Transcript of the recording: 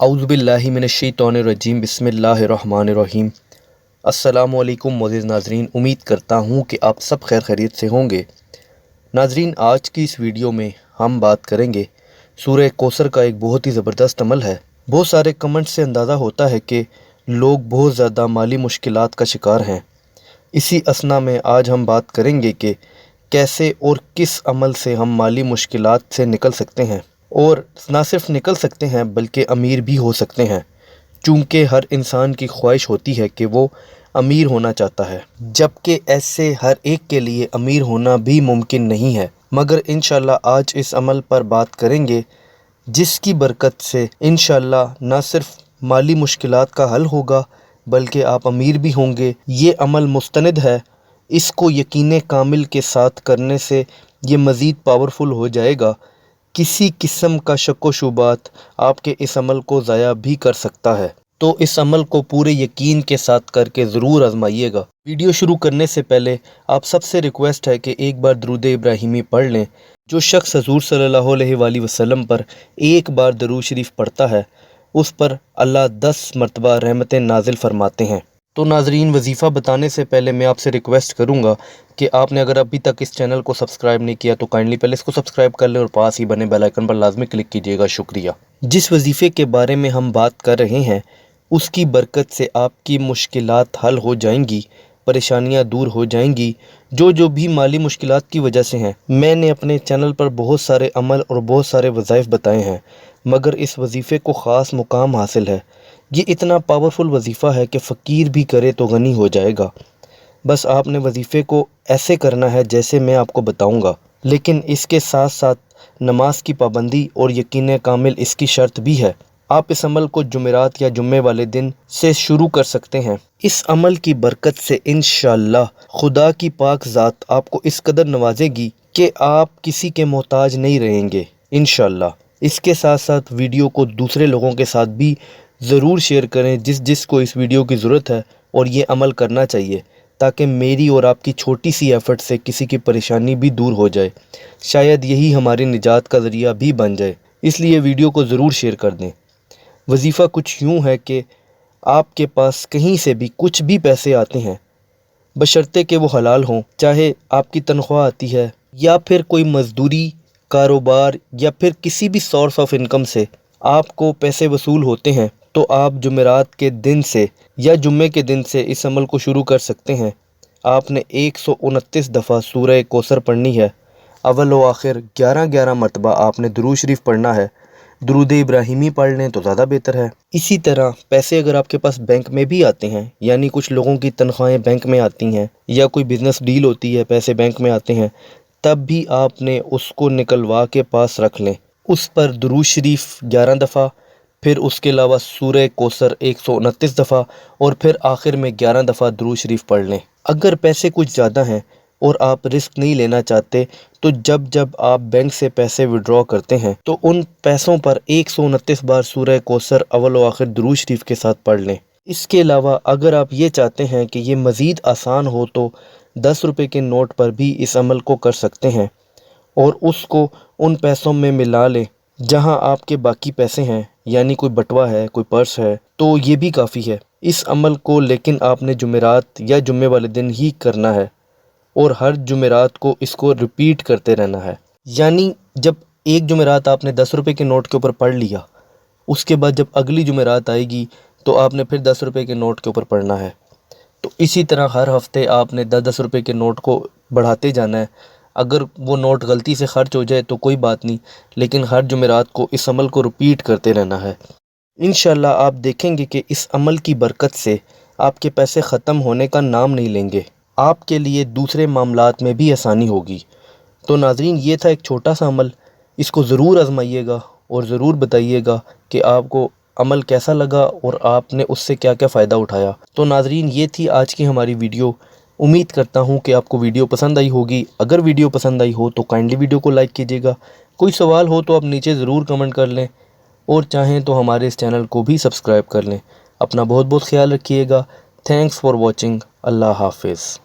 اعوذ باللہ من الشیطان الرجیم بسم اللہ الرحمن الرحیم۔ السلام علیکم معزز ناظرین، امید کرتا ہوں کہ آپ سب خیر خیریت سے ہوں گے۔ ناظرین، آج کی اس ویڈیو میں ہم بات کریں گے سورہ کوثر کا ایک بہت ہی زبردست عمل ہے۔ بہت سارے کمنٹ سے اندازہ ہوتا ہے کہ لوگ بہت زیادہ مالی مشکلات کا شکار ہیں۔ اسی اثنا میں آج ہم بات کریں گے کہ کیسے اور کس عمل سے ہم مالی مشکلات سے نکل سکتے ہیں، اور نہ صرف نکل سکتے ہیں بلکہ امیر بھی ہو سکتے ہیں، چونکہ ہر انسان کی خواہش ہوتی ہے کہ وہ امیر ہونا چاہتا ہے، جبکہ ایسے ہر ایک کے لیے امیر ہونا بھی ممکن نہیں ہے۔ مگر انشاءاللہ آج اس عمل پر بات کریں گے جس کی برکت سے انشاءاللہ نہ صرف مالی مشکلات کا حل ہوگا بلکہ آپ امیر بھی ہوں گے۔ یہ عمل مستند ہے، اس کو یقین کامل کے ساتھ کرنے سے یہ مزید پاورفل ہو جائے گا۔ کسی قسم کا شک و شبہات آپ کے اس عمل کو ضائع بھی کر سکتا ہے، تو اس عمل کو پورے یقین کے ساتھ کر کے ضرور آزمائیے گا۔ ویڈیو شروع کرنے سے پہلے آپ سب سے ریکویسٹ ہے کہ ایک بار درود ابراہیمی پڑھ لیں۔ جو شخص حضور صلی اللہ علیہ وآلہ وسلم پر ایک بار درود شریف پڑھتا ہے اس پر اللہ 10 مرتبہ رحمتیں نازل فرماتے ہیں۔ تو ناظرین، وظیفہ بتانے سے پہلے میں آپ سے ریکویسٹ کروں گا کہ آپ نے اگر ابھی تک اس چینل کو سبسکرائب نہیں کیا تو کائنڈلی پہلے اس کو سبسکرائب کر لیں اور پاس ہی بنے بیل آئیکن پر لازمی کلک کیجیے گا۔ شکریہ۔ جس وظیفے کے بارے میں ہم بات کر رہے ہیں اس کی برکت سے آپ کی مشکلات حل ہو جائیں گی، پریشانیاں دور ہو جائیں گی، جو بھی مالی مشکلات کی وجہ سے ہیں۔ میں نے اپنے چینل پر بہت سارے عمل اور بہت سارے وظائف بتائے ہیں، مگر اس وظیفے کو خاص مقام حاصل ہے۔ یہ اتنا پاورفل وظیفہ ہے کہ فقیر بھی کرے تو غنی ہو جائے گا۔ بس آپ نے وظیفے کو ایسے کرنا ہے جیسے میں آپ کو بتاؤں گا، لیکن اس کے ساتھ ساتھ نماز کی پابندی اور یقین کامل اس کی شرط بھی ہے۔ آپ اس عمل کو جمعرات یا جمعے والے دن سے شروع کر سکتے ہیں۔ اس عمل کی برکت سے انشاءاللہ خدا کی پاک ذات آپ کو اس قدر نوازے گی کہ آپ کسی کے محتاج نہیں رہیں گے انشاءاللہ۔ اس کے ساتھ ساتھ ویڈیو کو دوسرے لوگوں کے ساتھ بھی ضرور شیئر کریں جس کو اس ویڈیو کی ضرورت ہے اور یہ عمل کرنا چاہیے، تاکہ میری اور آپ کی چھوٹی سی ایفرٹ سے کسی کی پریشانی بھی دور ہو جائے، شاید یہی ہماری نجات کا ذریعہ بھی بن جائے۔ اس لیے ویڈیو کو ضرور شیئر کر دیں۔ وظیفہ کچھ یوں ہے کہ آپ کے پاس کہیں سے بھی کچھ بھی پیسے آتے ہیں، بشرطے کہ وہ حلال ہوں، چاہے آپ کی تنخواہ آتی ہے یا پھر کوئی مزدوری، کاروبار یا پھر کسی بھی سورس آف انکم سے آپ کو پیسے وصول ہوتے ہیں، تو آپ جمعرات کے دن سے یا جمعے کے دن سے اس عمل کو شروع کر سکتے ہیں۔ آپ نے 129 دفعہ سورہ کوثر پڑھنی ہے۔ اول و آخر 11 مرتبہ آپ نے درود شریف پڑھنا ہے۔ درود ابراہیمی پڑھ لیں تو زیادہ بہتر ہے۔ اسی طرح پیسے اگر آپ کے پاس بینک میں بھی آتے ہیں، یعنی کچھ لوگوں کی تنخواہیں بینک میں آتی ہیں یا کوئی بزنس ڈیل ہوتی ہے، پیسے بینک میں آتے ہیں، تب بھی آپ نے اس کو نکلوا کے پاس رکھ لیں۔ اس پر درود شریف 11 دفعہ، پھر اس کے علاوہ سورہ کوثر 129 دفعہ، اور پھر آخر میں 11 دفعہ درود شریف پڑھ لیں۔ اگر پیسے کچھ زیادہ ہیں اور آپ رسک نہیں لینا چاہتے تو جب آپ بینک سے پیسے وڈرا کرتے ہیں تو ان پیسوں پر 129 بار سورہ کوثر اول و آخر درود شریف کے ساتھ پڑھ لیں۔ اس کے علاوہ اگر آپ یہ چاہتے ہیں کہ یہ مزید آسان ہو تو 10 روپے کے نوٹ پر بھی اس عمل کو کر سکتے ہیں اور اس کو ان پیسوں میں ملا لیں جہاں آپ کے باقی پیسے ہیں، یعنی کوئی بٹوا ہے، کوئی پرس ہے، تو یہ بھی کافی ہے۔ اس عمل کو لیکن آپ نے جمعرات یا جمعے والے دن ہی کرنا ہے اور ہر جمعرات کو اس کو ریپیٹ کرتے رہنا ہے۔ یعنی جب ایک جمعرات آپ نے 10 روپے کے نوٹ کے اوپر پڑھ لیا، اس کے بعد جب اگلی جمعرات آئے گی تو آپ نے پھر 10 روپے کے نوٹ کے اوپر پڑھنا ہے۔ تو اسی طرح ہر ہفتے آپ نے 10 روپے کے نوٹ کو بڑھاتے جانا ہے۔ اگر وہ نوٹ غلطی سے خرچ ہو جائے تو کوئی بات نہیں، لیکن ہر جمعرات کو اس عمل کو ریپیٹ کرتے رہنا ہے۔ انشاءاللہ آپ دیکھیں گے کہ اس عمل کی برکت سے آپ کے پیسے ختم ہونے کا نام نہیں لیں گے، آپ کے لیے دوسرے معاملات میں بھی آسانی ہوگی۔ تو ناظرین، یہ تھا ایک چھوٹا سا عمل، اس کو ضرور آزمائیے گا اور ضرور بتائیے گا کہ آپ کو عمل کیسا لگا اور آپ نے اس سے کیا کیا فائدہ اٹھایا۔ تو ناظرین، یہ تھی آج کی ہماری ویڈیو۔ امید کرتا ہوں کہ آپ کو ویڈیو پسند آئی ہوگی۔ اگر ویڈیو پسند آئی ہو تو کائنڈلی ویڈیو کو لائک کیجیے گا۔ کوئی سوال ہو تو آپ نیچے ضرور کمنٹ کر لیں، اور چاہیں تو ہمارے اس چینل کو بھی سبسکرائب کر لیں۔ اپنا بہت خیال رکھیے گا۔ Thanks for watching. اللہ حافظ۔